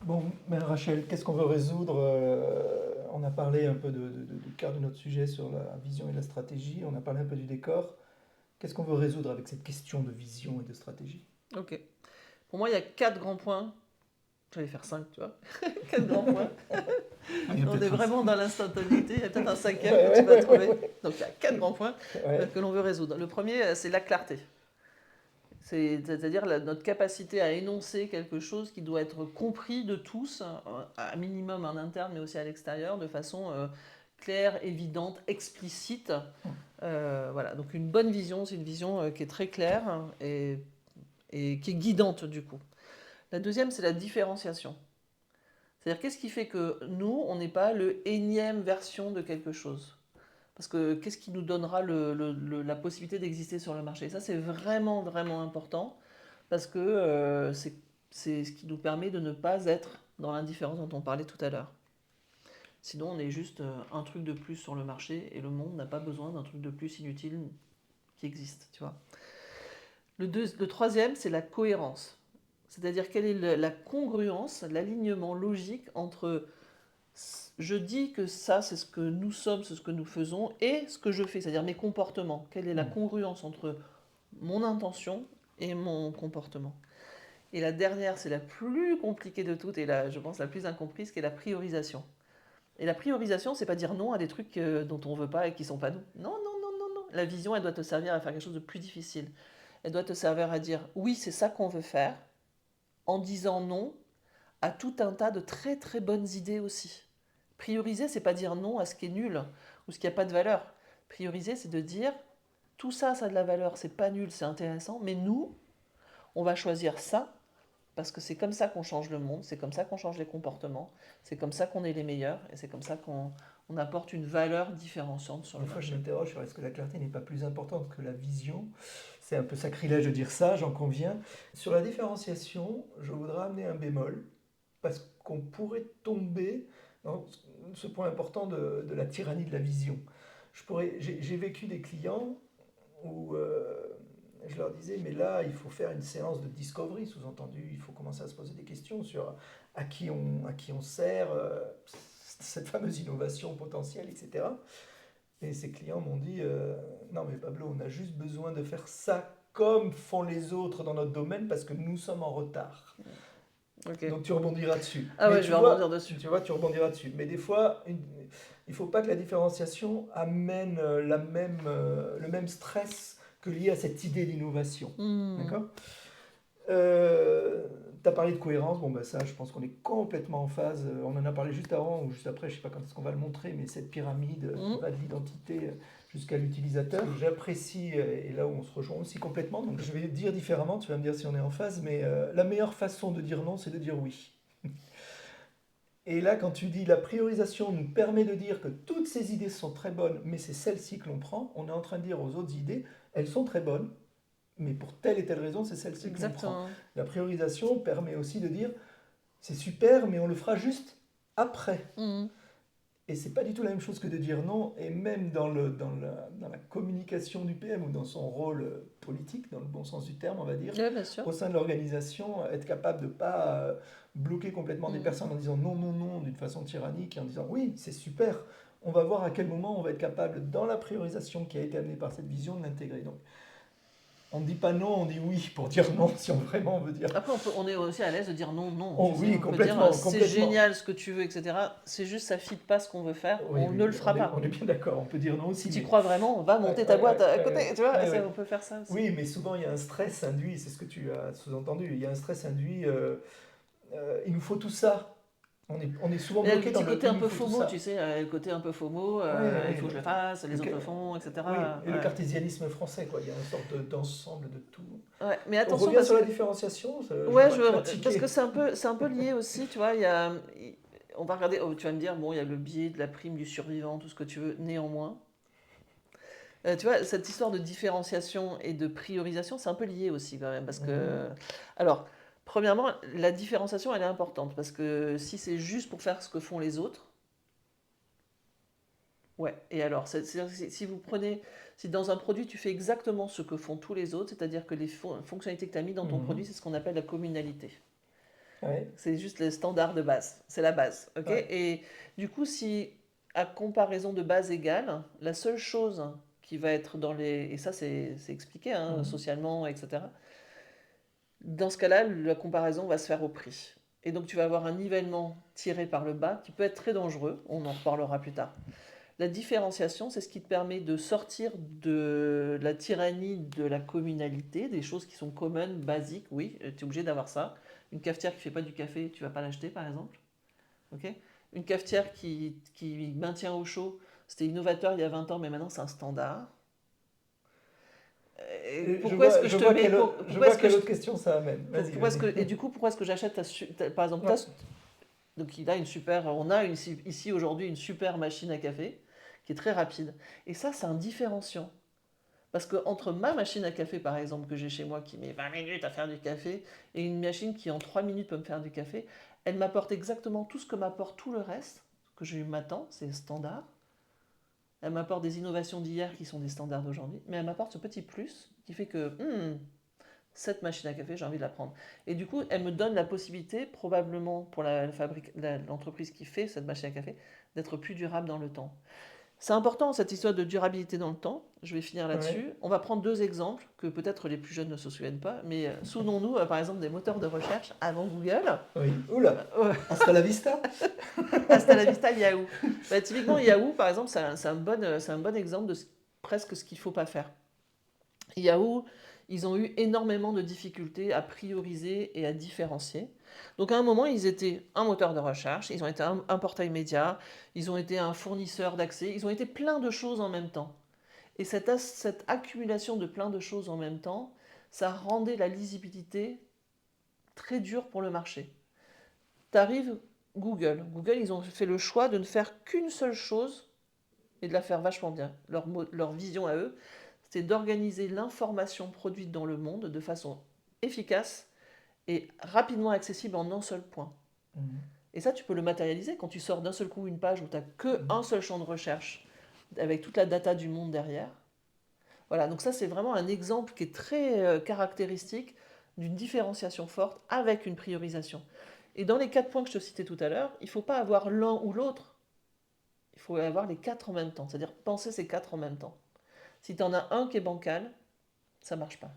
Bon, mais Rachel, qu'est-ce qu'on veut résoudre? On a parlé un peu du cœur de notre sujet sur la vision et la stratégie, on a parlé un peu du décor. Qu'est-ce qu'on veut résoudre avec cette question de vision et de stratégie? Ok. Pour moi, il y a quatre grands points. J'allais faire cinq, tu vois. Quatre grands points. Ah, il y a On est peut-être un... vraiment dans l'instantanéité. Il y a peut-être un Ouais, cinquième que tu ouais, vas ouais, ouais, trouver. ouais. Donc, il y a quatre grands points Ouais. que l'on veut résoudre. Le premier, c'est la clarté. C'est-à-dire notre capacité à énoncer quelque chose qui doit être compris de tous, à minimum en interne, mais aussi à l'extérieur, de façon claire, évidente, explicite. Voilà. Donc, une bonne vision, c'est une vision qui est très claire et qui est guidante, du coup. La deuxième, c'est la différenciation. C'est-à-dire, qu'est-ce qui fait que nous, on n'est pas le énième version de quelque chose? Parce que qu'est-ce qui nous donnera la possibilité d'exister sur le marché? Ça, c'est vraiment, vraiment important, parce que c'est ce qui nous permet de ne pas être dans l'indifférence dont on parlait tout à l'heure. Sinon, on est juste un truc de plus sur le marché, et le monde n'a pas besoin d'un truc de plus inutile qui existe, tu vois. Le troisième, c'est la cohérence. C'est-à-dire, quelle est la congruence, l'alignement logique entre je dis que ça, c'est ce que nous sommes, c'est ce que nous faisons, et ce que je fais, c'est-à-dire mes comportements. Quelle est la Hmm. congruence entre mon intention et mon comportement? Et la dernière, c'est la plus compliquée de toutes, et là, je pense la plus incomprise, qui est la priorisation. Et la priorisation, c'est pas dire non à des trucs dont on veut pas et qui sont pas nous. Non, non, non, non, non. La vision, elle doit te servir à faire quelque chose de plus difficile. Elle doit te servir à dire oui, c'est ça qu'on veut faire, en disant non à tout un tas de très très bonnes idées aussi. Prioriser, c'est pas dire non à ce qui est nul ou ce qui n'a pas de valeur. Prioriser, c'est de dire tout ça, ça a de la valeur, c'est pas nul, c'est intéressant, mais nous, on va choisir ça parce que c'est comme ça qu'on change le monde, c'est comme ça qu'on change les comportements, c'est comme ça qu'on est les meilleurs et c'est comme ça qu'on apporte une valeur différenciante sur Des le fois, je marché. m'interroge sur est-ce que la clarté n'est pas plus importante que la vision. C'est un peu sacrilège de dire ça, j'en conviens. Sur la différenciation, je voudrais amener un bémol, parce qu'on pourrait tomber dans ce point important de la tyrannie de la vision. J'ai vécu des clients où je leur disais, mais là, il faut faire une séance de discovery, sous-entendu, il faut commencer à se poser des questions sur à qui on sert cette fameuse innovation potentielle, etc. Et ces clients m'ont dit, non mais Pablo, on a juste besoin de faire ça comme font les autres dans notre domaine parce que nous sommes en retard. Ok. Donc tu rebondiras dessus. Ah Mais ouais, je vais rebondir dessus. tu rebondiras dessus. Mais des fois, il ne faut pas que la différenciation amène le même stress que lié à cette idée d'innovation. Hmm. D'accord? Tu as parlé de cohérence, bon bah ça je pense qu'on est complètement en phase, on en a parlé juste avant ou juste après, je sais pas quand est-ce qu'on va le montrer, mais cette pyramide qui Hmm. va de l'identité jusqu'à l'utilisateur. Ce que j'apprécie, et là où on se rejoint aussi complètement, donc je vais dire différemment, tu vas me dire si on est en phase, mais la meilleure façon de dire non, c'est de dire oui. Et là, quand tu dis la priorisation nous permet de dire que toutes ces idées sont très bonnes, mais c'est celle-ci que l'on prend, on est en train de dire aux autres idées, elles sont très bonnes, mais pour telle et telle raison, c'est celle-ci que l'on prend. Exactement. La priorisation permet aussi de dire c'est super, mais on le fera juste après. Hmm. Et c'est pas du tout la même chose que de dire non, et même dans la communication du PM ou dans son rôle politique, dans le bon sens du terme, on va dire, Ouais, bien sûr. au sein de l'organisation, être capable de ne pas bloquer complètement des Hmm. personnes en disant non, non, non, d'une façon tyrannique, et en disant oui, c'est super, on va voir à quel moment on va être capable, dans la priorisation qui a été amenée par cette vision, de l'intégrer. Donc, on ne dit pas non, on dit oui pour dire non si on vraiment veut dire. Après, on est aussi à l'aise de dire non, non. Oh Tu sais, oui, on peut dire complètement, c'est complètement. génial ce que tu veux, etc. C'est juste ça fit pas ce qu'on veut faire. Oui, On ne oui, le fera on pas. est bien d'accord, on peut dire non Si aussi, tu mais... crois vraiment, on va Ouais, monter ta ouais, boîte ouais, à ouais, côté. ouais, Tu vois, ouais, ouais. on peut faire ça aussi. Oui, mais souvent il y a un stress induit, c'est ce que tu as sous-entendu, il y a un stress induit, il nous faut tout ça. On est souvent Il y a le bloqué dans petit le côté il un nous peu faut tout FOMO, tu ça. sais, le côté un peu FOMO, Ouais, il ouais, faut que je le fasse, les autres le font, oui, etc. et le cartésianisme français, quoi. Il y a une sorte d'ensemble de tout. Ouais. Ouais, mais On attention revient parce sur la que, différenciation, je ouais, vois que tu vas parce que tiquer. c'est un peu lié aussi, tu vois. On va regarder, oh, tu vas me dire, bon, il y a le biais de la prime du survivant, tout ce que tu veux, néanmoins. Tu vois, cette histoire de différenciation et de priorisation, c'est un peu lié aussi quand même. Parce Mhm. que, alors, premièrement, la différenciation, elle est importante. Parce que si c'est juste pour faire ce que font les autres, ouais. Et alors, c'est-à-dire que si vous prenez, si dans un produit, tu fais exactement ce que font tous les autres, c'est-à-dire que les fonctionnalités que tu as mis dans ton produit, Mhm. c'est ce qu'on appelle la communalité. Ouais. C'est juste le standard de base. C'est la base. Ok. Ouais. Et du coup, si à comparaison de base égale, la seule chose qui va être dans les... Et ça, c'est expliqué hein, Mhm. socialement, etc. Dans ce cas-là, la comparaison va se faire au prix. Et donc, tu vas avoir un nivellement tiré par le bas qui peut être très dangereux. On en reparlera plus tard. La différenciation, c'est ce qui te permet de sortir de la tyrannie de la communalité, des choses qui sont communes, basiques, oui, tu es obligé d'avoir ça. Une cafetière qui ne fait pas du café, tu ne vas pas l'acheter par exemple. Ok. Une cafetière qui maintient au chaud, c'était innovateur il y a 20 ans, mais maintenant c'est un standard. Et Et pourquoi est-ce que je je te vois mets... quelle, je pourquoi vois est-ce que quelle je... autre question ça amène. Vas-y, pourquoi est-ce vas-y. que, et du coup, pourquoi est-ce que j'achète par exemple, Ouais. donc il a une super, on a ici aujourd'hui une super machine à café qui est très rapide. Et ça, c'est un différenciant. Parce que entre ma machine à café, par exemple, que j'ai chez moi, qui met 20 minutes à faire du café, et une machine qui en 3 minutes peut me faire du café, elle m'apporte exactement tout ce que m'apporte tout le reste, que je m'attends, c'est standard. Elle m'apporte des innovations d'hier qui sont des standards d'aujourd'hui, mais elle m'apporte ce petit plus qui fait que cette machine à café, j'ai envie de la prendre. Et du coup, elle me donne la possibilité, probablement pour l'entreprise qui fait cette machine à café, d'être plus durable dans le temps. C'est important cette histoire de durabilité dans le temps. Je vais finir Ouais. là-dessus. On va prendre deux exemples que peut-être les plus jeunes ne se souviennent pas, mais souvenons-nous par exemple des moteurs de recherche avant Google. Oui. Oula. Euh, Hasta la vista. Hasta la vista Yahoo. Bah, typiquement Yahoo par exemple, c'est un bon exemple de presque ce qu'il ne faut pas faire. Yahoo, ils ont eu énormément de difficultés à prioriser et à différencier. Donc à un moment, ils étaient un moteur de recherche, ils ont été un portail média, ils ont été un fournisseur d'accès, ils ont été plein de choses en même temps. Et cette accumulation de plein de choses en même temps, ça rendait la lisibilité très dure pour le marché. T'arrives Google. Google, ils ont fait le choix de ne faire qu'une seule chose et de la faire vachement bien. Leur vision à eux, c'est d'organiser l'information produite dans le monde de façon efficace et rapidement accessible en un seul point. Mhm. Et ça, tu peux le matérialiser quand tu sors d'un seul coup une page où tu n'as qu'un seul champ de recherche avec toute la data du monde derrière. Voilà, donc ça, c'est vraiment un exemple qui est très caractéristique d'une différenciation forte avec une priorisation. Et dans les 4 points que je te citais tout à l'heure, il ne faut pas avoir l'un ou l'autre, il faut avoir les 4 en même temps, c'est-à-dire penser ces 4 en même temps. Si tu en as un qui est bancal, ça ne marche pas.